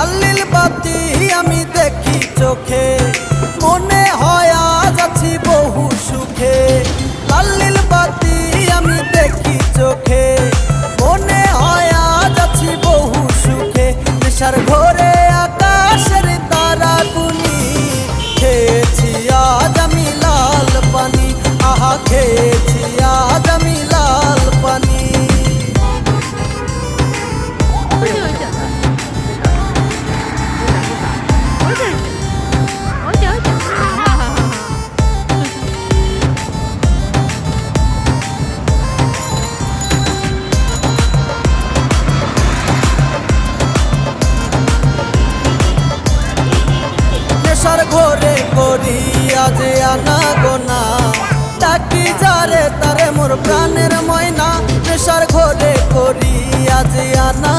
লাল বাতি আমি দেখি চোখে, মনে হয় আজ আছি বহু সুখে। লাল বাতি আমি দেখি চোখে, মনে হয় আজ আছি বহু সুখে। নেশার ঘোরে আকাশের তারা গুনি, খেয়েছি আজ আমি লাল পানি। আহা খেয়েছি আজ আমি লাল পানি। নেশার ঘোরে করি আজ আনা গোনা, ডাকি যারে তারে মোর প্রাণের ময়না। নেশার ঘোরে করি আজ আনা